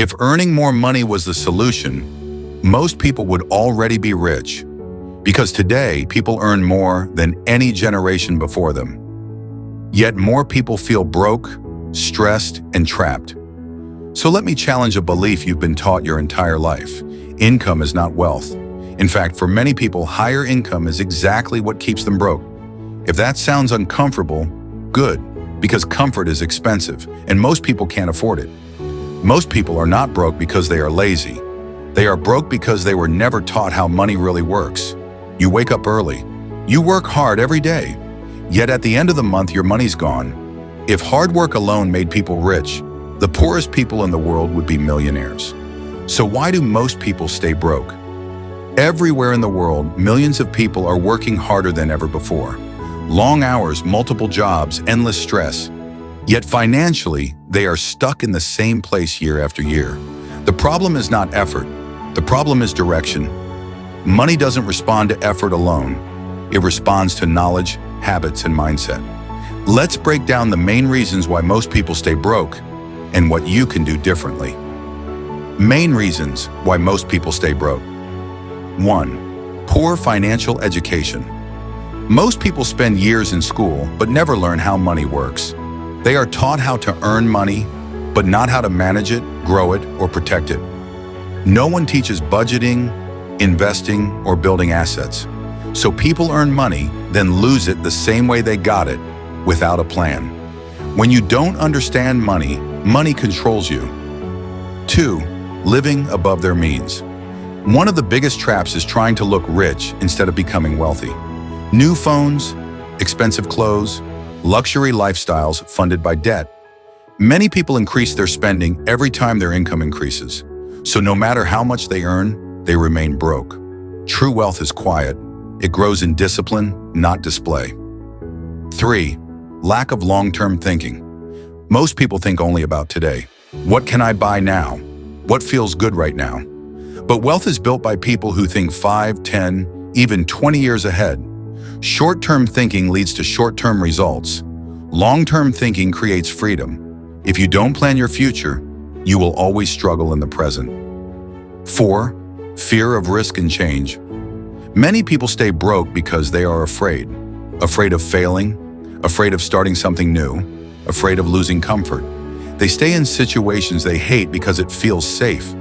If earning more money was the solution, most people would already be rich. Because today, people earn more than any generation before them. Yet more people feel broke, stressed, and trapped. So let me challenge a belief you've been taught your entire life. Income is not wealth. In fact, for many people, higher income is exactly what keeps them broke. If that sounds uncomfortable, good, because comfort is expensive, and most people can't afford it. Most people are not broke because they are lazy. They are broke because they were never taught how money really works. You wake up early. You work hard every day. Yet at the end of the month, your money's gone. If hard work alone made people rich, the poorest people in the world would be millionaires. So why do most people stay broke? Everywhere in the world, millions of people are working harder than ever before. Long hours, multiple jobs, endless stress. Yet financially, they are stuck in the same place year after year. The problem is not effort. The problem is direction. Money doesn't respond to effort alone. It responds to knowledge, habits, and mindset. Let's break down the main reasons why most people stay broke and what you can do differently. Main reasons why most people stay broke. 1. Poor financial education. Most people spend years in school but never learn how money works. They are taught how to earn money, but not how to manage it, grow it, or protect it. No one teaches budgeting, investing, or building assets. So people earn money, then lose it the same way they got it, without a plan. When you don't understand money, money controls you. 2. Living above their means. One of the biggest traps is trying to look rich instead of becoming wealthy. New phones, expensive clothes, luxury lifestyles funded by debt. Many people increase their spending every time their income increases. So no matter how much they earn, they remain broke. True wealth is quiet. It grows in discipline, not display. 3. Lack of long-term thinking. Most people think only about today. What can I buy now? What feels good right now? But wealth is built by people who think 5, 10, even 20 years ahead. Short-term thinking leads to short-term results. Long-term thinking creates freedom. If you don't plan your future, you will always struggle in the present. 4. Fear of risk and change. Many people stay broke because they are afraid. Afraid of failing, afraid of starting something new, afraid of losing comfort. They stay in situations they hate because it feels safe.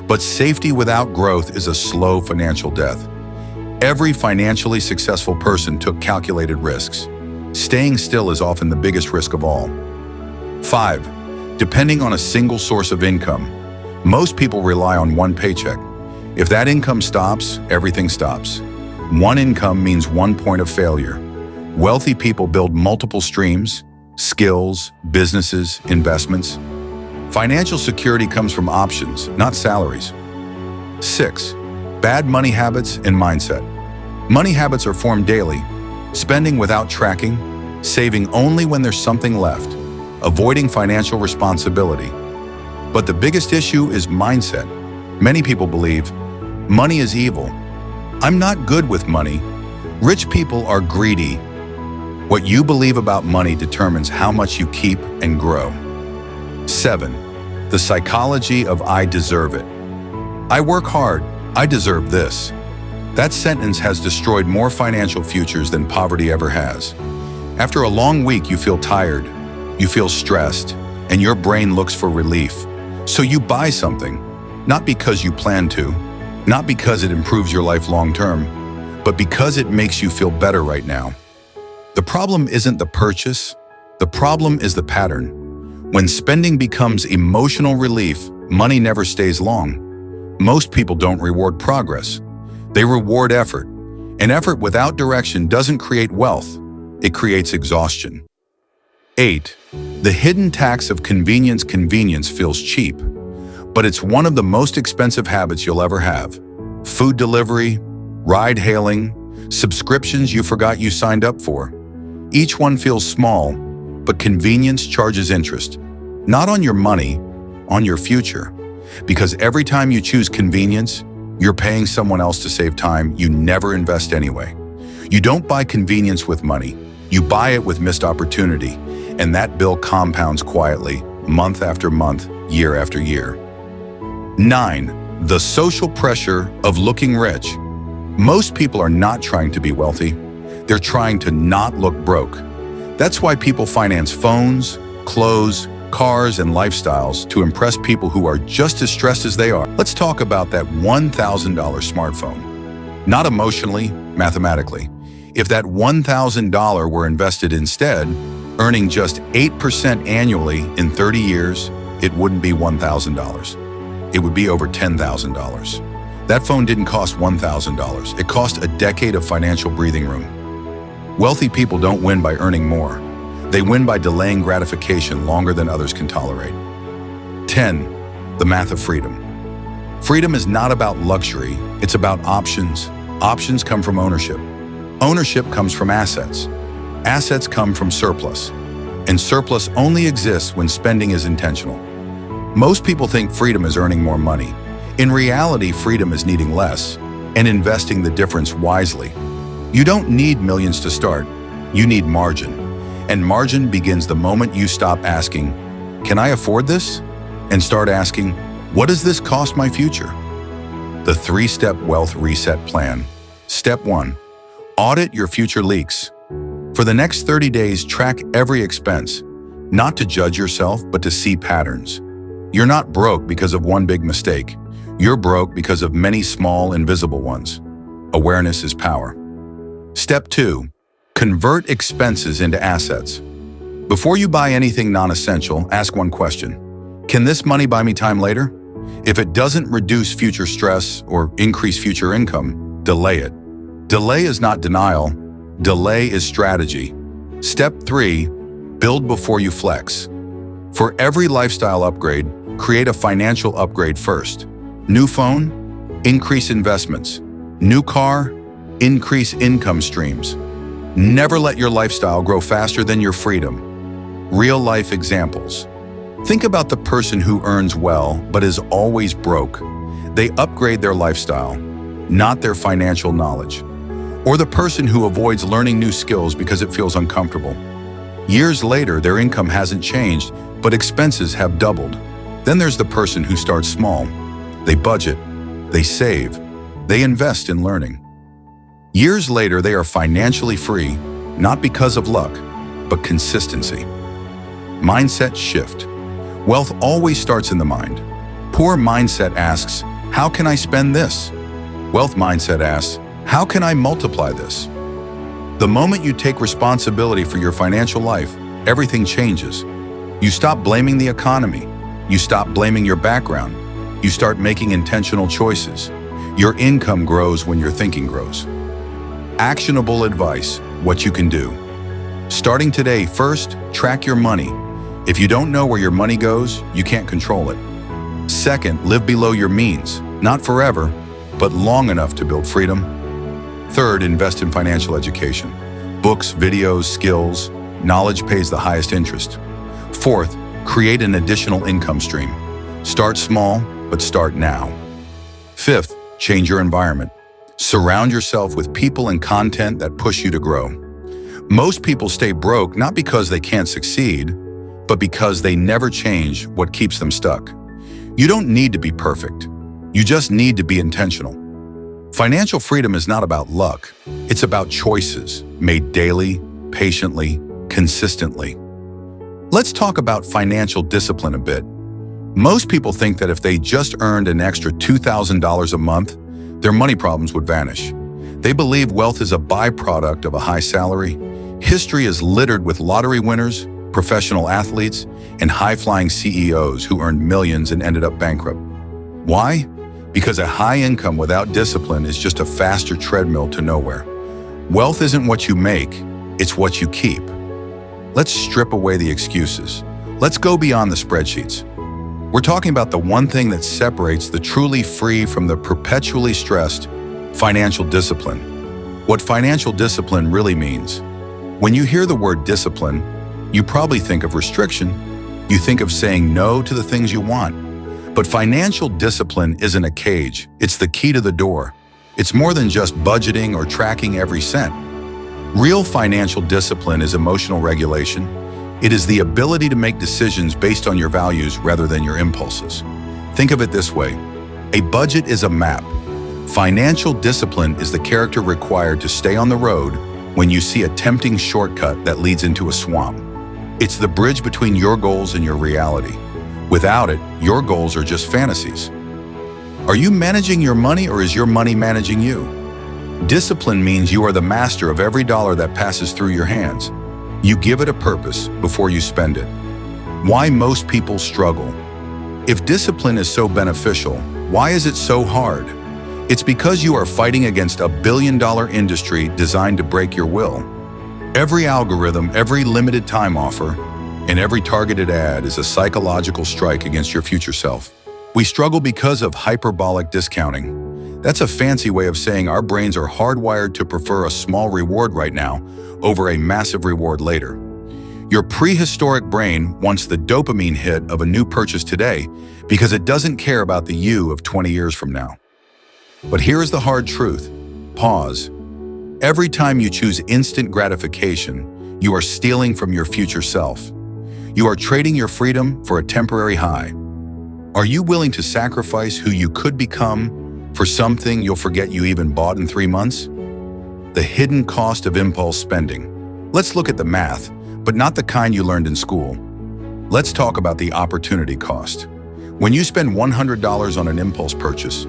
But safety without growth is a slow financial death. Every financially successful person took calculated risks. Staying still is often the biggest risk of all. 5. Depending on a single source of income. Most people rely on one paycheck. If that income stops, everything stops. One income means one point of failure. Wealthy people build multiple streams, skills, businesses, investments. Financial security comes from options, not salaries. 6. Bad money habits and mindset. Money habits are formed daily. Spending without tracking, saving only when there's something left, avoiding financial responsibility. But the biggest issue is mindset. Many people believe, money is evil. I'm not good with money. Rich people are greedy. What you believe about money determines how much you keep and grow. 7. The psychology of I deserve it. I work hard. I deserve this. That sentence has destroyed more financial futures than poverty ever has. After a long week, you feel tired, you feel stressed, and your brain looks for relief. So you buy something, not because you plan to, not because it improves your life long term, but because it makes you feel better right now. The problem isn't the purchase, the problem is the pattern. When spending becomes emotional relief, money never stays long. Most people don't reward progress. They reward effort. And effort without direction doesn't create wealth. It creates exhaustion. 8. The hidden tax of convenience. Convenience feels cheap, but it's one of the most expensive habits you'll ever have. Food delivery, ride hailing, subscriptions you forgot you signed up for. Each one feels small, but convenience charges interest. Not on your money, on your future. Because every time you choose convenience, you're paying someone else to save time you never invest anyway. You don't buy convenience with money. You buy it with missed opportunity, and that bill compounds quietly, month after month, year after year. 9. The social pressure of looking rich. Most people are not trying to be wealthy. They're trying to not look broke. That's why people finance phones, clothes, cars, and lifestyles to impress people who are just as stressed as they are. Let's talk about that $1,000 smartphone. Not emotionally, mathematically. If that $1,000 were invested instead, earning just 8% annually in 30 years, it wouldn't be $1,000. It would be over $10,000. That phone didn't cost $1,000. It cost a decade of financial breathing room. Wealthy people don't win by earning more. They win by delaying gratification longer than others can tolerate. 10. The math of freedom. Freedom is not about luxury, it's about options. Options come from ownership. Ownership comes from assets. Assets come from surplus. And surplus only exists when spending is intentional. Most people think freedom is earning more money. In reality, freedom is needing less and investing the difference wisely. You don't need millions to start. You need margin. And margin begins the moment you stop asking, "Can I afford this?" and start asking, "What does this cost my future?" The 3-step wealth reset plan. Step 1. Audit your future leaks. For the next 30 days, track every expense, not to judge yourself, but to see patterns. You're not broke because of one big mistake. You're broke because of many small, invisible ones. Awareness is power. Step 2. Convert expenses into assets. Before you buy anything non-essential, ask one question. Can this money buy me time later? If it doesn't reduce future stress or increase future income, delay it. Delay is not denial. Delay is strategy. Step 3. Build before you flex. For every lifestyle upgrade, create a financial upgrade first. New phone? Increase investments. New car? Increase income streams. Never let your lifestyle grow faster than your freedom. Real-life examples. Think about the person who earns well but is always broke. They upgrade their lifestyle, not their financial knowledge. Or the person who avoids learning new skills because it feels uncomfortable. Years later, their income hasn't changed, but expenses have doubled. Then there's the person who starts small. They budget, they save, they invest in learning. Years later, they are financially free, not because of luck, but consistency. Mindset shift. Wealth always starts in the mind. Poor mindset asks, how can I spend this? Wealth mindset asks, how can I multiply this? The moment you take responsibility for your financial life, everything changes. You stop blaming the economy. You stop blaming your background. You start making intentional choices. Your income grows when your thinking grows. Actionable advice, what you can do. Starting today, first, track your money. If you don't know where your money goes, you can't control it. Second, live below your means, not forever, but long enough to build freedom. Third, invest in financial education. Books, videos, skills, knowledge pays the highest interest. Fourth, create an additional income stream. Start small, but start now. Fifth, change your environment. Surround yourself with people and content that push you to grow. Most people stay broke not because they can't succeed, but because they never change what keeps them stuck. You don't need to be perfect. You just need to be intentional. Financial freedom is not about luck. It's about choices made daily, patiently, consistently. Let's talk about financial discipline a bit. Most people think that if they just earned an extra $2,000 a month, their money problems would vanish. They believe wealth is a byproduct of a high salary. History is littered with lottery winners, professional athletes, and high-flying CEOs who earned millions and ended up bankrupt. Why? Because a high income without discipline is just a faster treadmill to nowhere. Wealth isn't what you make, it's what you keep. Let's strip away the excuses. Let's go beyond the spreadsheets. We're talking about the one thing that separates the truly free from the perpetually stressed: financial discipline. What financial discipline really means. When you hear the word discipline, you probably think of restriction. You think of saying no to the things you want. But financial discipline isn't a cage, it's the key to the door. It's more than just budgeting or tracking every cent. Real financial discipline is emotional regulation. It is the ability to make decisions based on your values rather than your impulses. Think of it this way. A budget is a map. Financial discipline is the character required to stay on the road when you see a tempting shortcut that leads into a swamp. It's the bridge between your goals and your reality. Without it, your goals are just fantasies. Are you managing your money, or is your money managing you? Discipline means you are the master of every dollar that passes through your hands. You give it a purpose before you spend it. Why most people struggle? If discipline is so beneficial, why is it so hard? It's because you are fighting against a billion-dollar industry designed to break your will. Every algorithm, every limited time offer, and every targeted ad is a psychological strike against your future self. We struggle because of hyperbolic discounting. That's a fancy way of saying our brains are hardwired to prefer a small reward right now over a massive reward later. Your prehistoric brain wants the dopamine hit of a new purchase today because it doesn't care about the you of 20 years from now. But here is the hard truth. Pause. Every time you choose instant gratification, you are stealing from your future self. You are trading your freedom for a temporary high. Are you willing to sacrifice who you could become for something you'll forget you even bought in 3 months? The hidden cost of impulse spending. Let's look at the math, but not the kind you learned in school. Let's talk about the opportunity cost. When you spend $100 on an impulse purchase,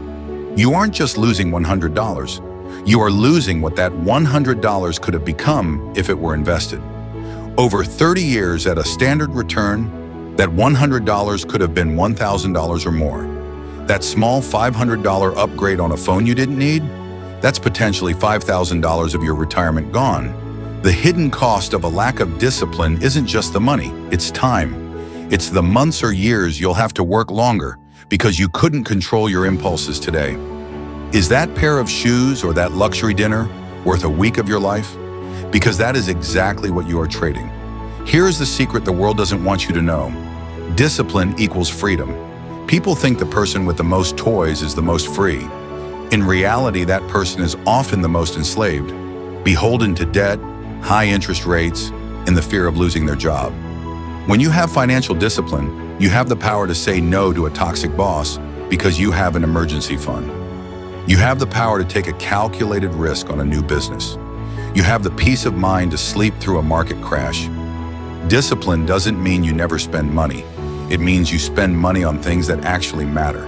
you aren't just losing $100. You are losing what that $100 could have become if it were invested. Over 30 years at a standard return, that $100 could have been $1,000 or more. That small $500 upgrade on a phone you didn't need, that's potentially $5,000 of your retirement gone. The hidden cost of a lack of discipline isn't just the money, it's time. It's the months or years you'll have to work longer because you couldn't control your impulses today. Is that pair of shoes or that luxury dinner worth a week of your life? Because that is exactly what you are trading. Here's the secret the world doesn't want you to know. Discipline equals freedom. People think the person with the most toys is the most free. In reality, that person is often the most enslaved, beholden to debt, high interest rates, and the fear of losing their job. When you have financial discipline, you have the power to say no to a toxic boss because you have an emergency fund. You have the power to take a calculated risk on a new business. You have the peace of mind to sleep through a market crash. Discipline doesn't mean you never spend money. It means you spend money on things that actually matter.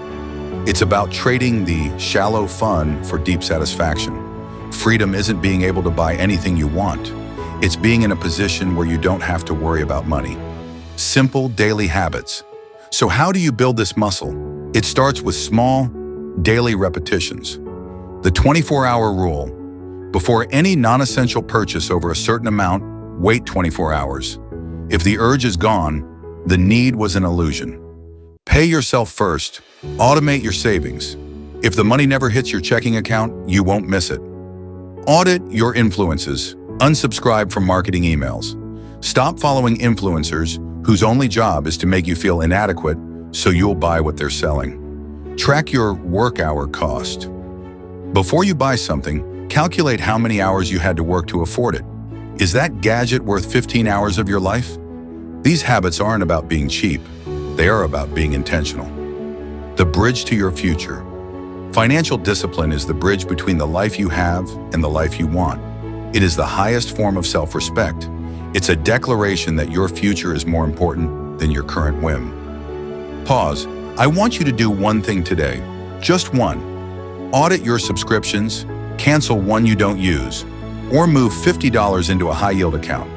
It's about trading the shallow fun for deep satisfaction. Freedom isn't being able to buy anything you want. It's being in a position where you don't have to worry about money. Simple daily habits. So how do you build this muscle? It starts with small, daily repetitions. The 24-hour rule. Before any non-essential purchase over a certain amount, wait 24 hours. If the urge is gone, the need was an illusion. Pay yourself first. Automate your savings. If the money never hits your checking account, you won't miss it. Audit your influences. Unsubscribe from marketing emails. Stop following influencers whose only job is to make you feel inadequate so you'll buy what they're selling. Track your work hour cost. Before you buy something, calculate how many hours you had to work to afford it. Is that gadget worth 15 hours of your life? These habits aren't about being cheap. They are about being intentional. The bridge to your future. Financial discipline is the bridge between the life you have and the life you want. It is the highest form of self-respect. It's a declaration that your future is more important than your current whim. Pause. I want you to do one thing today. Just one. Audit your subscriptions, cancel one you don't use, or move $50 into a high-yield account.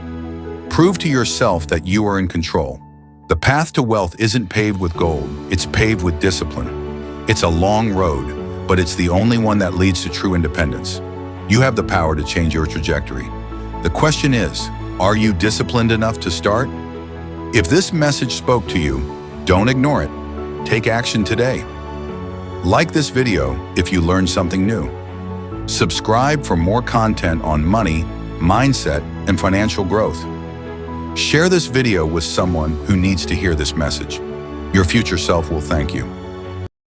Prove to yourself that you are in control. The path to wealth isn't paved with gold, it's paved with discipline. It's a long road, but it's the only one that leads to true independence. You have the power to change your trajectory. The question is, are you disciplined enough to start? If this message spoke to you, don't ignore it. Take action today. Like this video if you learned something new. Subscribe for more content on money, mindset, and financial growth. Share this video with someone who needs to hear this message. Your future self will thank you.